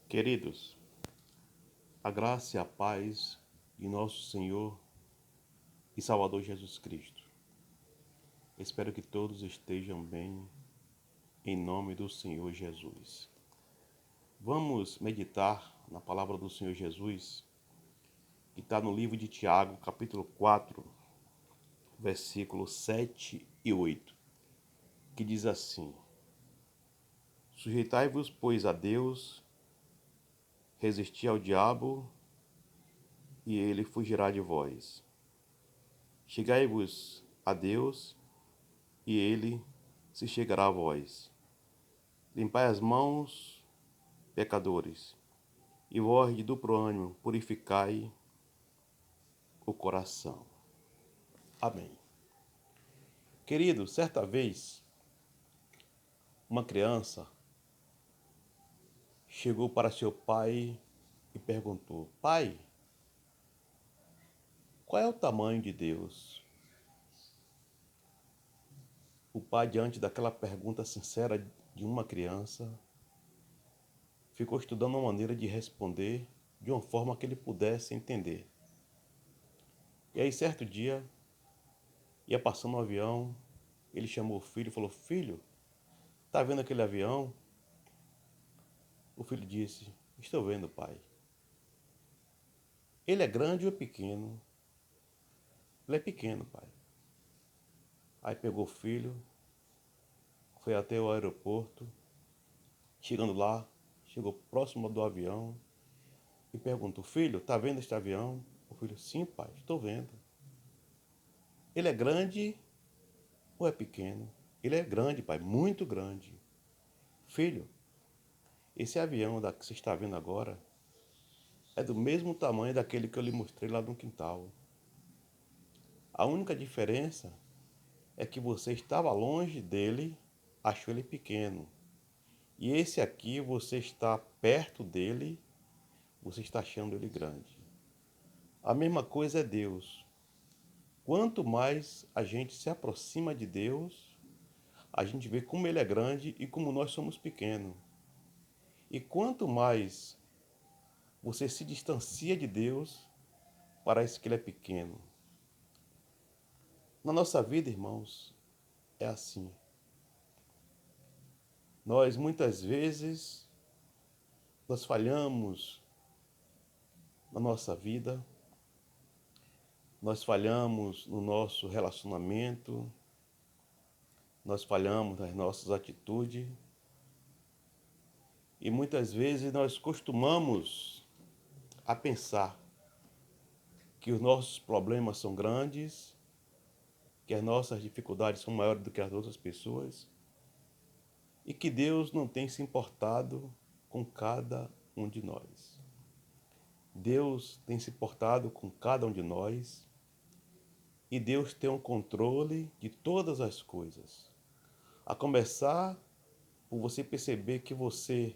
Queridos, a graça e a paz de nosso Senhor e Salvador Jesus Cristo. Espero que todos estejam bem, em nome do Senhor Jesus. Vamos meditar na palavra do Senhor Jesus, que está no livro de Tiago, capítulo 4, versículos 7 e 8, que diz assim: Sujeitai-vos, pois, a Deus, resisti ao diabo, e ele fugirá de vós. Chegai-vos a Deus, e ele se chegará a vós. Limpai as mãos, pecadores, e vós de duplo ânimo, purificai o coração. Amém. Querido, certa vez, uma criança chegou para seu pai e perguntou: Pai, qual é o tamanho de Deus? O pai, diante daquela pergunta sincera de uma criança, ficou estudando uma maneira de responder de uma forma que ele pudesse entender. E aí, certo dia, ia passando um avião, ele chamou o filho e falou: Filho, tá vendo aquele avião? O filho disse: Estou vendo, pai. Ele é grande ou é pequeno? Ele é pequeno, pai. Aí pegou o filho, foi até o aeroporto. Chegando lá, chegou próximo do avião e perguntou: Filho, tá vendo este avião? O filho: Sim, pai, estou vendo. Ele é grande ou é pequeno? Ele é grande, pai, muito grande. Filho, esse avião que você está vendo agora é do mesmo tamanho daquele que eu lhe mostrei lá no quintal. A única diferença é que você estava longe dele, achou ele pequeno. E esse aqui, você está perto dele, você está achando ele grande. A mesma coisa é Deus. Quanto mais a gente se aproxima de Deus, a gente vê como ele é grande e como nós somos pequenos. E quanto mais você se distancia de Deus, parece que ele é pequeno. Na nossa vida, irmãos, é assim. Nós muitas vezes nós falhamos na nossa vida, nós falhamos no nosso relacionamento, nós falhamos nas nossas atitudes e muitas vezes nós costumamos a pensar que os nossos problemas são grandes, que as nossas dificuldades são maiores do que as outras pessoas e que Deus não tem se importado com cada um de nós. Deus tem se importado com cada um de nós e Deus tem o controle de todas as coisas. A começar por você perceber que você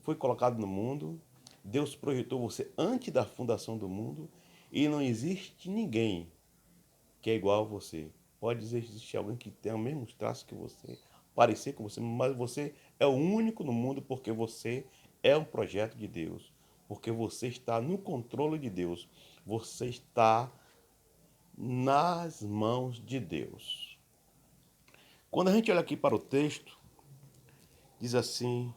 foi colocado no mundo, Deus projetou você antes da fundação do mundo e não existe ninguém que é igual a você. Pode existir alguém que tenha o mesmo traço que você, parecer com você, mas você é o único no mundo porque você é um projeto de Deus, porque você está no controle de Deus, você está nas mãos de Deus. Quando a gente olha aqui para o texto, diz assim: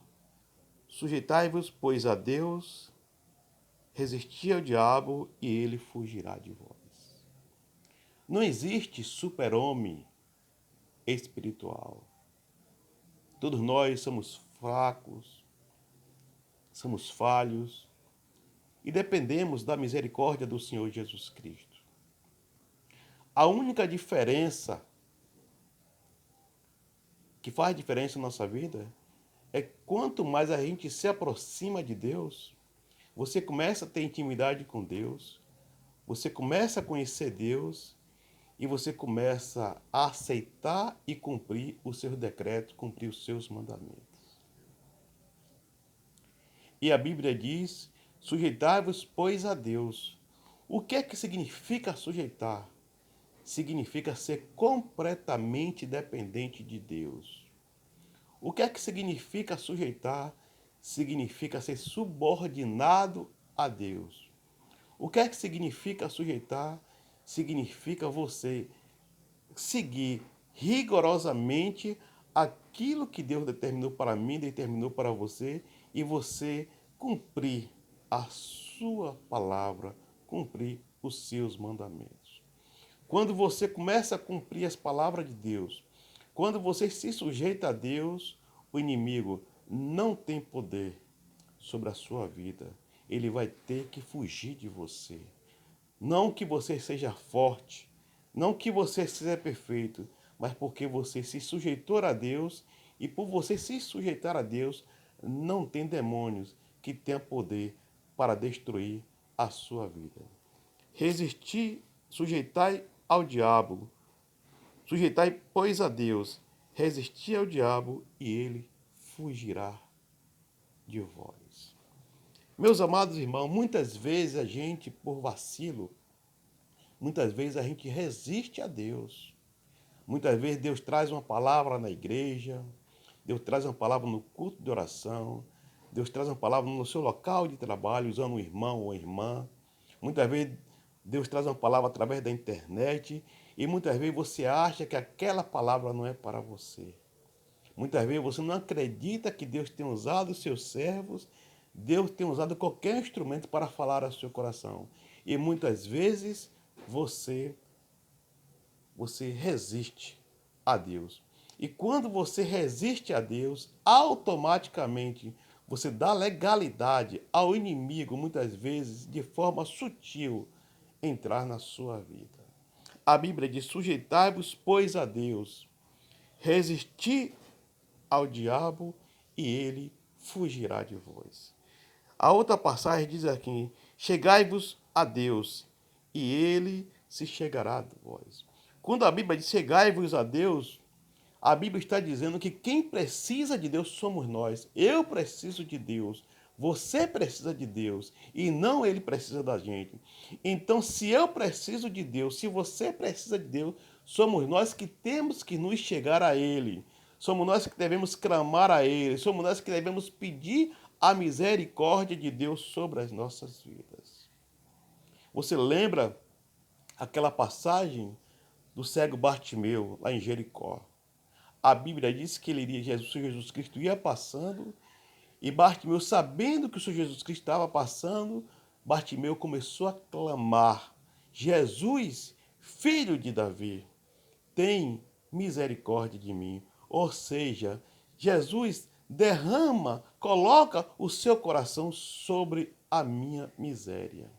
Sujeitai-vos, pois, a Deus, resisti ao diabo e ele fugirá de vós. Não existe super-homem espiritual. Todos nós somos fracos, somos falhos e dependemos da misericórdia do Senhor Jesus Cristo. A única diferença que faz diferença na nossa vida é quanto mais a gente se aproxima de Deus, você começa a ter intimidade com Deus, você começa a conhecer Deus e você começa a aceitar e cumprir os seus decretos, cumprir os seus mandamentos. E a Bíblia diz: sujeitai-vos, pois, a Deus. O que é que significa sujeitar? Significa ser completamente dependente de Deus. O que é que significa sujeitar? significa ser subordinado a Deus. O que é que significa sujeitar? Significa você seguir rigorosamente aquilo que Deus determinou para mim, determinou para você, e você cumprir a sua palavra, cumprir os seus mandamentos. Quando você começa a cumprir as palavras de Deus, quando você se sujeita a Deus, o inimigo não tem poder sobre a sua vida. Ele vai ter que fugir de você. Não que você seja forte, não que você seja perfeito, mas porque você se sujeitou a Deus, e por você se sujeitar a Deus, não tem demônios que tenham poder para destruir a sua vida. Resistir, sujeitai ao diabo, sujeitai, pois, a Deus, resistir ao diabo e ele fugirá de vós. Meus amados irmãos, muitas vezes a gente, por vacilo, muitas vezes a gente resiste a Deus. Muitas vezes Deus traz uma palavra na igreja, Deus traz uma palavra no culto de oração, Deus traz uma palavra no seu local de trabalho, usando um irmão ou irmã. Muitas vezes Deus traz uma palavra através da internet e muitas vezes você acha que aquela palavra não é para você. Muitas vezes você não acredita que Deus tem usado os seus servos, Deus tem usado qualquer instrumento para falar ao seu coração. E muitas vezes você resiste a Deus. E quando você resiste a Deus, automaticamente você dá legalidade ao inimigo, muitas vezes de forma sutil, entrar na sua vida. A Bíblia diz: sujeitai-vos, pois, a Deus, resisti ao diabo e ele fugirá de vós. A outra passagem diz aqui: chegai-vos a Deus e ele se chegará a vós. Quando a Bíblia diz chegai-vos a Deus, a Bíblia está dizendo que quem precisa de Deus somos nós. Eu preciso de Deus. Você precisa de Deus e não ele precisa da gente. Então, se eu preciso de Deus, se você precisa de Deus, somos nós que temos que nos chegar a ele. Somos nós que devemos clamar a ele. Somos nós que devemos pedir a misericórdia de Deus sobre as nossas vidas. Você lembra aquela passagem do cego Bartimeu, lá em Jericó? A Bíblia diz que ele iria, Jesus Cristo ia passando, e Bartimeu, sabendo que o Senhor Jesus Cristo estava passando, Bartimeu começou a clamar: Jesus, filho de Davi, tem misericórdia de mim. Ou seja, Jesus derrama, coloca o seu coração sobre a minha miséria.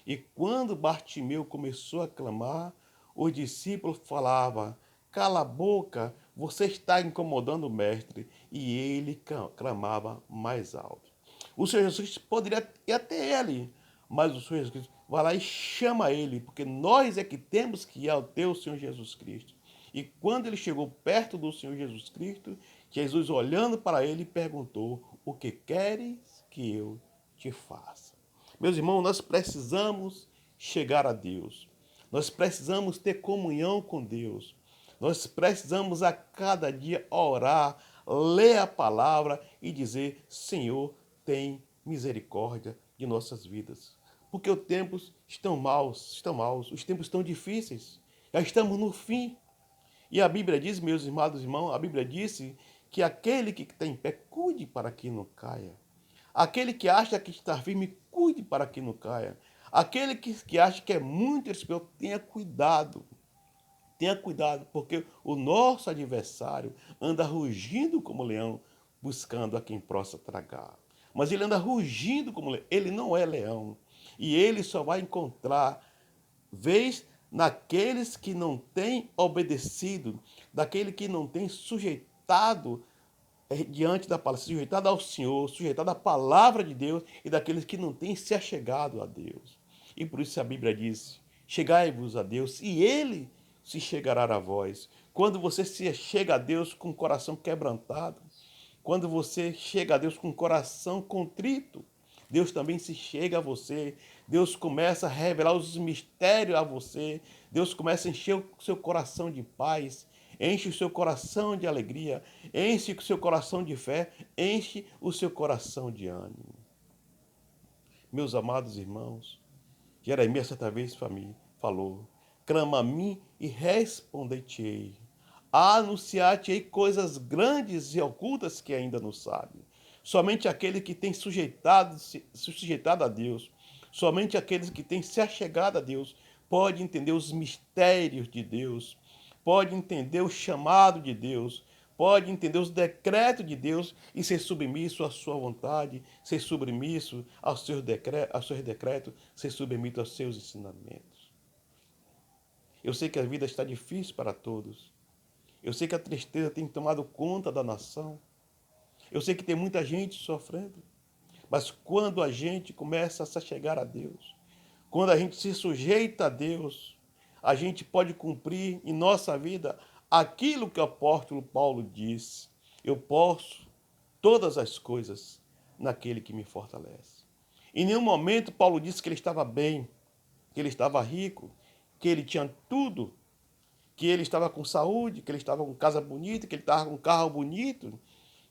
E quando Bartimeu começou a clamar, os discípulos falavam: cala a boca, você está incomodando o mestre. E ele clamava mais alto. O Senhor Jesus Cristo poderia ir até ele, mas o Senhor Jesus Cristo vai lá e chama ele, porque nós é que temos que ir ao teu Senhor Jesus Cristo. E quando ele chegou perto do Senhor Jesus Cristo, Jesus, olhando para ele, perguntou: o que queres que eu te faça? Meus irmãos, nós precisamos chegar a Deus. Nós precisamos ter comunhão com Deus. Nós precisamos a cada dia orar, ler a palavra e dizer: Senhor, tem misericórdia de nossas vidas. Porque os tempos estão maus, os tempos estão difíceis. Já estamos no fim. E a Bíblia diz, meus amados irmãos, a Bíblia disse que aquele que está em pé, cuide para que não caia. Aquele que acha que está firme, cuide para que não caia. Aquele que acha que é muito espiritual, tenha cuidado. Tenha cuidado, porque o nosso adversário anda rugindo como leão, buscando a quem possa tragar. Mas ele anda rugindo como leão. Ele não é leão. E ele só vai encontrar vez naqueles que não têm obedecido, daquele que não tem sujeitado diante da palavra, sujeitado ao Senhor, sujeitado à palavra de Deus, e daqueles que não têm se achegado a Deus. E por isso a Bíblia diz: chegai-vos a Deus e ele se chegará a vós. Quando você se chega a Deus com o coração quebrantado, quando você chega a Deus com o coração contrito, Deus também se chega a você. Deus começa a revelar os mistérios a você. Deus começa a encher o seu coração de paz. enche o seu coração de alegria, enche o seu coração de fé, enche o seu coração de ânimo. Meus amados irmãos, Jeremias certa vez falou: clama a mim e responder-te-ei. Anunciar-te-ei coisas grandes e ocultas que ainda não sabe. Somente aquele que tem se sujeitado a Deus, somente aqueles que têm se achegado a Deus, pode entender os mistérios de Deus, pode entender o chamado de Deus, pode entender os decretos de Deus e ser submisso à sua vontade, ser submisso aos seus decretos, ser submisso aos seus ensinamentos. Eu sei que a vida está difícil para todos. Eu sei que a tristeza tem tomado conta da nação. Eu sei que tem muita gente sofrendo. Mas quando a gente começa a se chegar a Deus, quando a gente se sujeita a Deus, a gente pode cumprir em nossa vida aquilo que o apóstolo Paulo disse: eu posso todas as coisas naquele que me fortalece. Em nenhum momento Paulo disse que ele estava bem, que ele estava rico, que ele tinha tudo, que ele estava com saúde, que ele estava com casa bonita, que ele estava com carro bonito,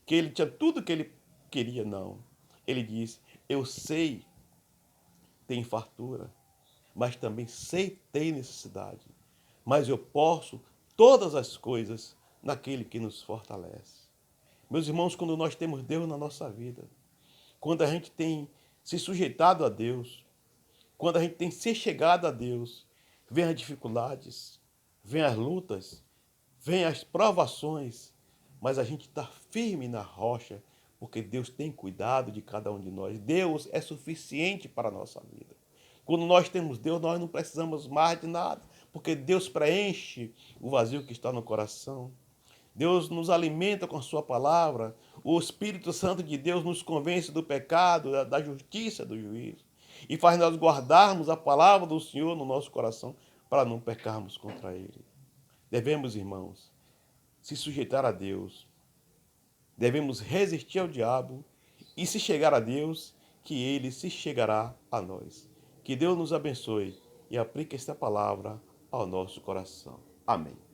que ele tinha tudo que ele queria. Não. Ele disse: eu sei ter fartura, mas também sei ter necessidade. Mas eu posso todas as coisas naquele que nos fortalece. Meus irmãos, quando nós temos Deus na nossa vida, quando a gente tem se sujeitado a Deus, quando a gente tem se chegado a Deus, vem as dificuldades, vem as lutas, vem as provações, mas a gente está firme na rocha, porque Deus tem cuidado de cada um de nós. Deus é suficiente para a nossa vida. Quando nós temos Deus, nós não precisamos mais de nada, porque Deus preenche o vazio que está no coração. Deus nos alimenta com a sua palavra. O Espírito Santo de Deus nos convence do pecado, da justiça, do juízo. E faz nós guardarmos a palavra do Senhor no nosso coração para não pecarmos contra Ele. Devemos, irmãos, se sujeitar a Deus. Devemos resistir ao diabo e se chegar a Deus, que Ele se chegará a nós. Que Deus nos abençoe e aplique esta palavra ao nosso coração. Amém.